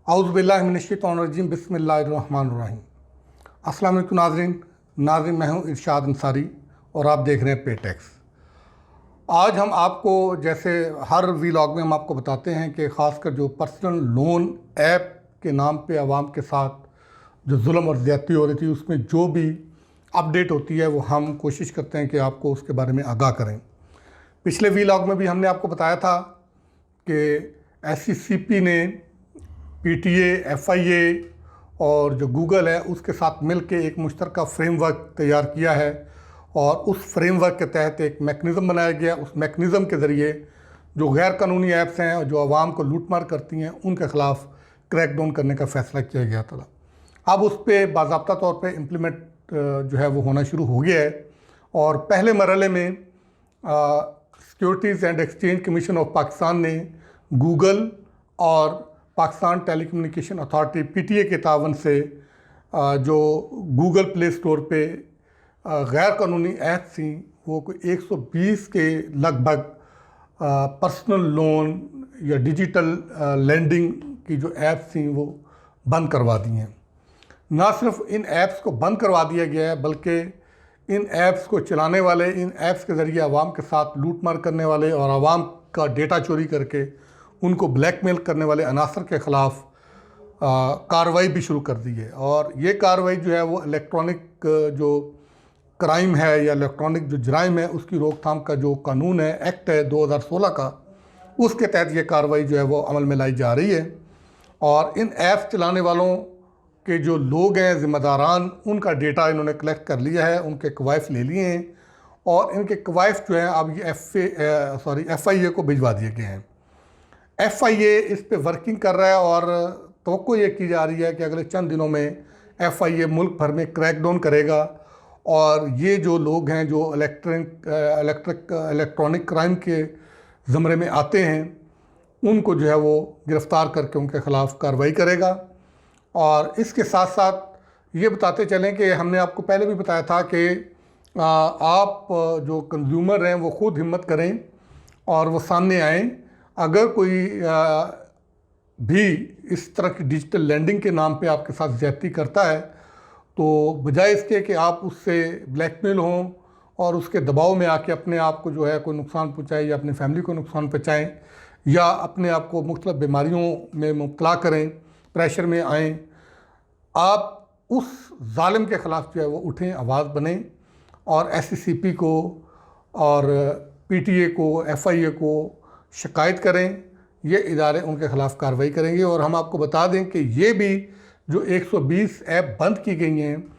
औज़ुबिल्लाहिमिनश्शैतानिर्रजीम बिस्मिल्लाहिर्रहमानिर्रहीम। अस्सलाम वालेकुम नाज़रीन, मैं हूँ इरशाद अंसारी और आप देख रहे हैं पेटेक्स। आज हम आपको जैसे हर वीलॉग में हम आपको बताते हैं कि ख़ासकर जो पर्सनल लोन ऐप के नाम पे आवाम के साथ जो जुल्म और ज़्यादती हो रही थी, उसमें जो भी अपडेट होती है वो हम कोशिश करते हैं कि आपको उसके बारे में आगाह करें। पिछले वीलॉग में भी हमने आपको बताया था कि SCCP ने PTA, FIA और जो गूगल है उसके साथ मिलकर एक मुश्तरका फ्रेमवर्क तैयार किया है और उस फ्रेमवर्क के तहत एक मैकेनिज़्म बनाया गया। उस मैकेनिज़्म के ज़रिए जो गैर कानूनी ऐप्स हैं और जो आवाम को लूटमार करती हैं उनके ख़िलाफ़ क्रैकडाउन करने का फ़ैसला किया गया था। अब उस पर बाज़ाब्ता तौर पे इम्प्लीमेंट जो है वो होना शुरू हो गया है और पहले मरहले में securities and exchange commission of Pakistan ने गूगल और पाकिस्तान टेलीकम्युनिकेशन अथॉरिटी PTA के तावन से जो गूगल प्ले स्टोर पे गैर कानूनी ऐप्स थी वो कोई 120 के लगभग पर्सनल लोन या डिजिटल लेंडिंग की जो ऐप्स थी वो बंद करवा दी हैं। ना सिर्फ इन ऐप्स को बंद करवा दिया गया है बल्कि इन ऐप्स को चलाने वाले, इन ऐप्स के ज़रिए आवाम के साथ लूटमार करने वाले और आवाम का डेटा चोरी करके उनको ब्लैकमेल करने वाले अनासर के ख़िलाफ़ कार्रवाई भी शुरू कर दी है। और ये कार्रवाई जो है वो इलेक्ट्रॉनिक जो क्राइम है या इलेक्ट्रॉनिक जो जराइम है उसकी रोकथाम का जो कानून है, एक्ट है 2016 का, उसके तहत ये कार्रवाई जो है वो अमल में लाई जा रही है। और इन ऐप्स चलाने वालों के जो लोग हैं, ज़िम्मेदारान, उनका डेटा इन्होंने कलेक्ट कर लिया है, उनके कवायफ ले लिए हैं और इनके कवायफ जो हैं अब ये FIA को भिजवा दिए गए हैं। FIA इस पे वर्किंग कर रहा है और तवक्को ये की जा रही है कि अगले चंद दिनों में FIA मुल्क भर में क्रैकडाउन करेगा और ये जो लोग हैं जो इलेक्ट्रॉनिक क्राइम के ज़मरे में आते हैं उनको जो है वो गिरफ़्तार करके उनके ख़िलाफ़ कार्रवाई करेगा। और इसके साथ साथ ये बताते चलें कि हमने आपको पहले भी बताया था कि आप जो कंज्यूमर हैं वो ख़ुद हिम्मत करें और वो सामने आएँ। अगर कोई भी इस तरह की डिजिटल लैंडिंग के नाम पे आपके साथ ज़्यादती करता है तो बजाय इसके कि आप उससे ब्लैकमेल हों और उसके दबाव में आके अपने आप को जो है कोई नुकसान पहुंचाएं या अपनी फैमिली को नुकसान पहुंचाएं या अपने आप को मुख्तलिफ बीमारियों में मुब्तला करें, प्रेशर में आएँ, आप उस जालिम के ख़िलाफ़ जो है वो उठें, आवाज़ बनें और SCCP को और PTA को, FIA को शिकायत करें। ये इदारे उनके ख़िलाफ़ कार्रवाई करेंगे। और हम आपको बता दें कि ये भी जो 120 ऐप बंद की गई हैं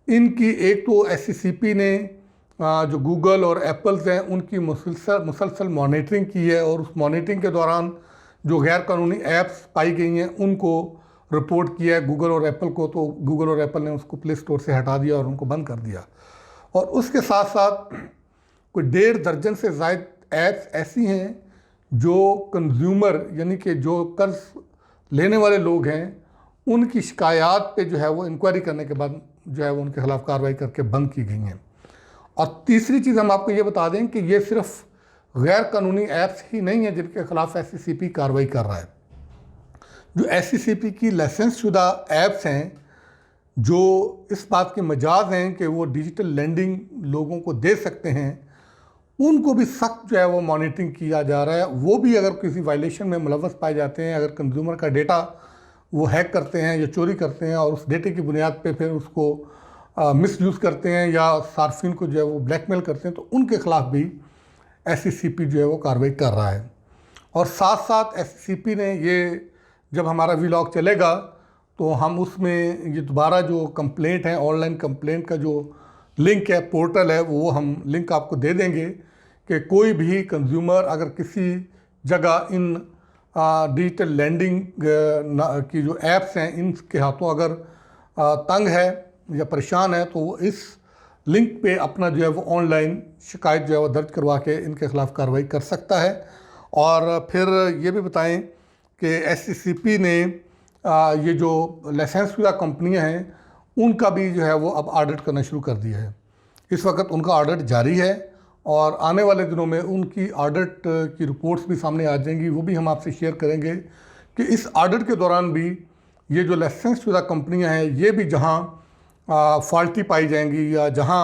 इनकी एक तो SCCP ने जो गूगल और एप्पल्स हैं उनकी मुसलसल मॉनिटरिंग की है और उस मॉनिटरिंग के दौरान जो गैर कानूनी ऐप्स पाई गई हैं उनको रिपोर्ट किया है गूगल और एप्पल को। तो गूगल और एप्पल ने उसको प्ले स्टोर से हटा दिया और उनको बंद कर दिया। और उसके साथ साथ कोई 1.5 दर्जन से ज़ायद ऐप्स ऐसी हैं जो कंज्यूमर यानी कि जो कर्ज लेने वाले लोग हैं उनकी शिकायत पे जो है वो इंक्वायरी करने के बाद जो है वो उनके ख़िलाफ़ कार्रवाई करके बंद की गई हैं। और तीसरी चीज़ हम आपको ये बता दें कि ये सिर्फ गैर कानूनी ऐप्स ही नहीं है जिनके ख़िलाफ़ SCCP कार्रवाई कर रहा है। जो SCCP की लाइसेंस शुदा ऐप्स हैं जो इस बात के मजाज हैं कि वो डिजिटल लेंडिंग लोगों को दे सकते हैं उनको भी सख्त जो है वो मॉनिटरिंग किया जा रहा है। वो भी अगर किसी वायलेशन में मुलव्वस पाए जाते हैं, अगर कंज्यूमर का डेटा वो हैक करते हैं या चोरी करते हैं और उस डेटे की बुनियाद पे फिर उसको मिसयूज़ करते हैं या सार्फिन को जो है वो ब्लैकमेल करते हैं तो उनके ख़िलाफ़ भी SCCP जो है वो कार्रवाई कर रहा है। और साथ साथ SCCP ने ये जब हमारा वीलॉग चलेगा तो हम उसमें ये दोबारा जो कंप्लेंट है, ऑनलाइन कंप्लेंट का जो लिंक है, पोर्टल है, वो हम लिंक आपको दे देंगे कि कोई भी कंज्यूमर अगर किसी जगह इन डिजिटल लैंडिंग की जो ऐप्स हैं इनके हाथों अगर तंग है या परेशान है तो वो इस लिंक पे अपना जो है वो ऑनलाइन शिकायत जो है वो दर्ज करवा के इनके ख़िलाफ़ कार्रवाई कर सकता है। और फिर ये भी बताएं कि SCCP ने ये जो लाइसेंस शुदा कंपनियाँ हैं उनका भी जो है वो अब ऑडिट करना शुरू कर दिया है। इस वक्त उनका ऑडिट जारी है और आने वाले दिनों में उनकी ऑडिट की रिपोर्ट्स भी सामने आ जाएंगी, वो भी हम आपसे शेयर करेंगे कि इस ऑडिट के दौरान भी ये जो लाइसेंस शुदा कंपनियां हैं ये भी जहां फॉल्टी पाई जाएंगी या जहां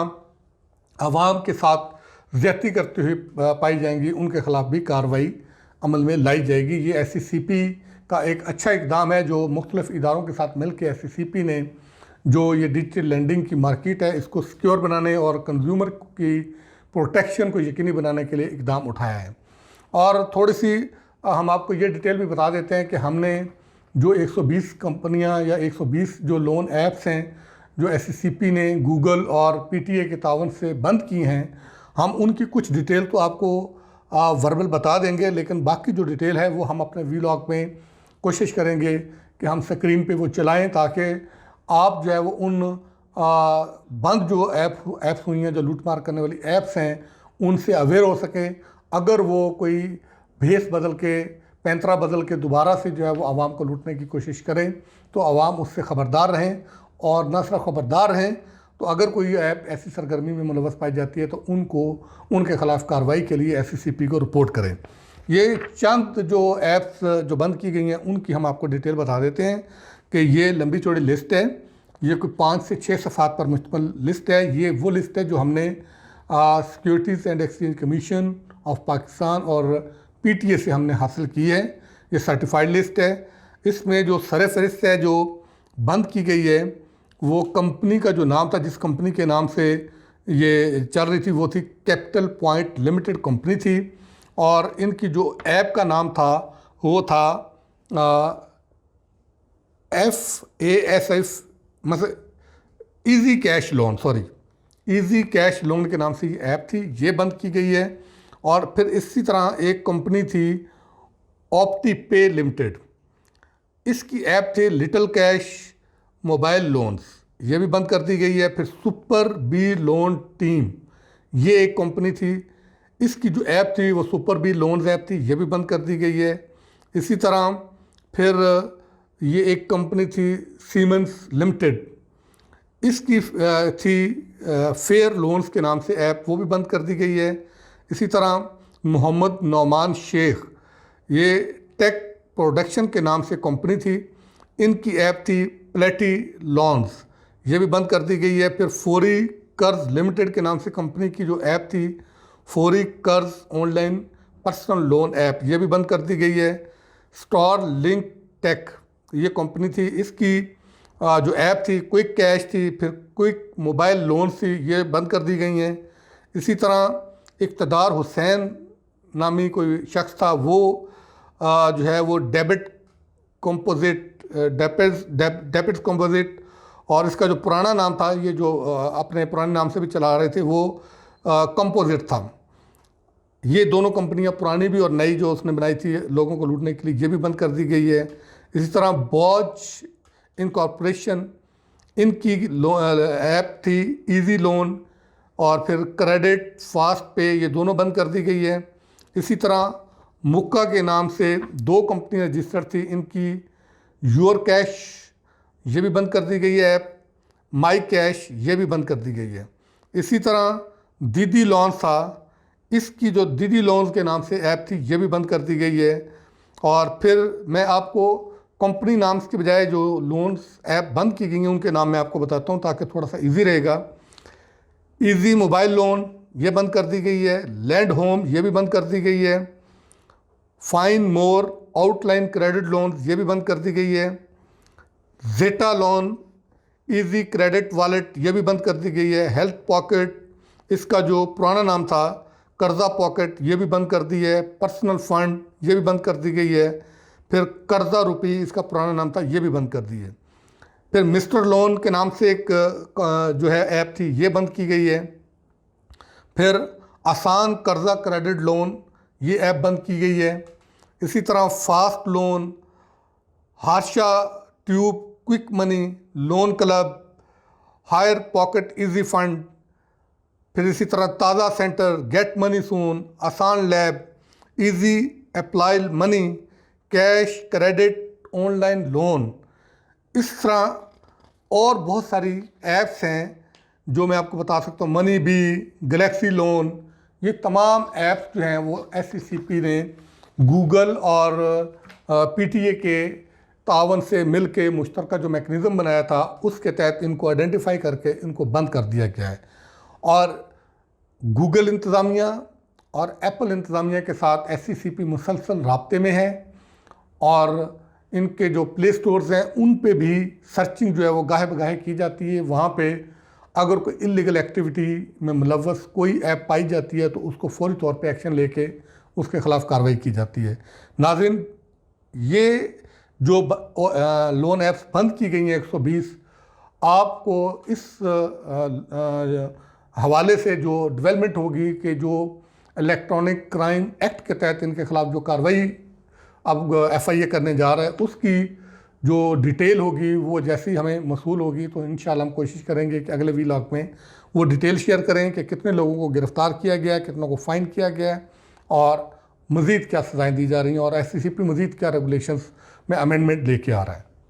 आवाम के साथ ज़्यादती करते हुए पाई जाएंगी, उनके ख़िलाफ़ भी कार्रवाई अमल में लाई जाएगी। ये SCCP का एक अच्छा इक़दाम है जो मुख्तलिफ़ इदारों के साथ मिल के SCCP ने जो ये डिजिटल लेंडिंग की मार्केट है इसको सिक्योर बनाने और कंज्यूमर की प्रोटेक्शन को यकीनी बनाने के लिए इक़दाम उठाया है। और थोड़ी सी हम आपको ये डिटेल भी बता देते हैं कि हमने जो 120 कंपनियां या 120 जो लोन ऐप्स हैं जो SCCP ने गूगल और PTA के तावन से बंद की हैं, हम उनकी कुछ डिटेल तो आपको वर्बल बता देंगे, लेकिन बाकी जो डिटेल है वो हम अपने वीलॉग में कोशिश करेंगे कि हम स्क्रीन पे वो चलाएं ताकि आप जो है वो उन बंद जो ऐप्स हुई हैं, जो लूटमार करने वाली ऐप्स हैं, उनसे अवेयर हो सकें। अगर वो कोई भेस बदल के, पैंतरा बदल के दोबारा से जो है वो आवाम को लूटने की कोशिश करें तो आवाम उससे ख़बरदार रहें, और न सिर्फ ख़बरदार रहें तो अगर कोई ऐप ऐसी सरगर्मी में मुलव्वस पाई जाती है तो उनके ख़िलाफ़ कार्रवाई के लिए SCCP को रिपोर्ट करें। ये चंद जो ऐप्स जो बंद की गई हैं उनकी हम आपको डिटेल बता देते हैं कि ये लंबी चौड़ी लिस्ट है। ये कोई 5 से 6 सफ़हात पर मुश्तमिल लिस्ट है। ये वो लिस्ट है जो हमने securities and exchange commission of Pakistan और PTA से हमने हासिल की है। ये सर्टिफाइड लिस्ट है। इसमें जो सरफ़हरिस्त है जो बंद की गई है वो कंपनी का जो नाम था, जिस कंपनी के नाम से ये चल रही थी वो थी कैपिटल पॉइंट लिमिटेड कंपनी थी, और इनकी जो ऐप का नाम था वो था FASF, मतलब easy cash loan, easy cash loan के नाम से ये ऐप थी, ये बंद की गई है। और फिर इसी तरह एक कंपनी थी ऑप्टीपे लिमिटेड, इसकी ऐप थी लिटिल कैश मोबाइल लोन्स, ये भी बंद कर दी गई है। फिर सुपर बी लोन टीम, ये एक कंपनी थी, इसकी जो ऐप थी वो सुपर बी लोन्स ऐप थी, ये भी बंद कर दी गई है। इसी तरह फिर ये एक कंपनी थी सीमेंस लिमिटेड, इसकी थी फेयर लोन्स के नाम से ऐप, वो भी बंद कर दी गई है। इसी तरह मोहम्मद नौमान शेख, ये टेक प्रोडक्शन के नाम से कंपनी थी, इनकी ऐप थी प्लेटी लॉन्स, ये भी बंद कर दी गई है। फिर फौरी कर्ज लिमिटेड के नाम से कंपनी की जो ऐप थी फौरी कर्ज ऑनलाइन पर्सनल लोन ऐप, ये भी बंद कर दी गई है। स्टार लिंक टेक, ये कंपनी थी, इसकी जो ऐप थी क्विक कैश थी, फिर क्विक मोबाइल लोन थी, ये बंद कर दी गई हैं। इसी तरह इक़्तिदार हुसैन नामी कोई शख्स था, वो जो है वो डेबिट कंपोजिट, और इसका जो पुराना नाम था, ये जो अपने पुराने नाम से भी चला रहे थे, वो कंपोजिट था। ये दोनों कंपनियां पुरानी भी और नई जो उसने बनाई थी लोगों को लूटने के लिए, ये भी बंद कर दी गई है। इसी तरह बॉज इनकॉर्पोरेशन, इनकी ऐप थी इजी लोन, और फिर क्रेडिट फास्ट पे, ये दोनों बंद कर दी गई है। इसी तरह मुक्का के नाम से 2 कंपनियां रजिस्टर्ड थी, इनकी योर कैश, ये भी बंद कर दी गई है ऐप, माई कैश, ये भी बंद कर दी गई है। इसी तरह दीदी लोन्स था, इसकी जो दीदी लोन्स के नाम से ऐप थी, ये भी बंद कर दी गई है। और फिर मैं आपको कंपनी नाम के बजाय जो लोन्स ऐप बंद की गई हैं उनके नाम मैं आपको बताता हूँ ताकि थोड़ा सा इजी रहेगा। इजी मोबाइल लोन, ये बंद कर दी गई है। लैंड होम, ये भी बंद कर दी गई है। फाइन मोर आउटलाइन क्रेडिट लोन, ये भी बंद कर दी गई है। जेटा लोन, इजी क्रेडिट वॉलेट, ये भी बंद कर दी गई है। हेल्थ पॉकेट, इसका जो पुराना नाम था कर्जा पॉकेट, ये भी बंद कर दी है। पर्सनल फंड, ये भी बंद कर दी गई है। फिर कर्जा रुपी, इसका पुराना नाम था, ये भी बंद कर दी है। फिर मिस्टर लोन के नाम से एक जो है ऐप थी, ये बंद की गई है। फिर आसान कर्जा क्रेडिट लोन, ये ऐप बंद की गई है। इसी तरह फास्ट लोन, हार्शा ट्यूब, quick money, loan club, higher pocket easy fund, फिर इसी तरह ताज़ा सेंटर, गेट मनी सून, आसान lab, easy apply money, cash credit online loan. इस तरह और बहुत सारी ऐप्स हैं जो मैं आपको बता सकता हूँ। मनी बी, गैलेक्सी लोन, ये तमाम ऐप्स जो हैं वो SCCP ने गूगल और PTA के तावन से मिल के मुश्तरका जो मैकेनिज़्म बनाया था उसके तहत इनको आइडेंटिफाई करके इनको बंद कर दिया गया है। और गूगल इंतज़ामिया और एप्पल इंतज़ामिया के साथ SCCP मुसलसल राब्ते में है और इनके जो प्ले स्टोर्स हैं उन पे भी सर्चिंग जो है वो गाहे बगाहे की जाती है। वहाँ पे अगर कोई इलीगल एक्टिविटी में मुलव्वस कोई ऐप पाई जाती है तो उसको फौरी तौर पे एक्शन लेके उसके ख़िलाफ़ कार्रवाई की जाती है। नाज़रीन, ये जो लोन ऐप्स बंद की गई हैं 120, आपको इस हवाले से जो डेवलपमेंट होगी कि जो इलेक्ट्रॉनिक क्राइम एक्ट के तहत इनके ख़िलाफ़ जो कार्रवाई अब FIA करने जा रहा है उसकी जो डिटेल होगी वो जैसी हमें मसूल होगी तो इंशाल्लाह हम कोशिश करेंगे कि अगले व्लॉग में वो डिटेल शेयर करें कि कितने लोगों को गिरफ़्तार किया गया है, कितनों को फ़ाइन किया गया है और मज़ीद क्या सज़ाएँ दी जा रही हैं और SCCP मज़ीद क्या रेगुलेशंस में अमेंडमेंट लेके आ रहा है।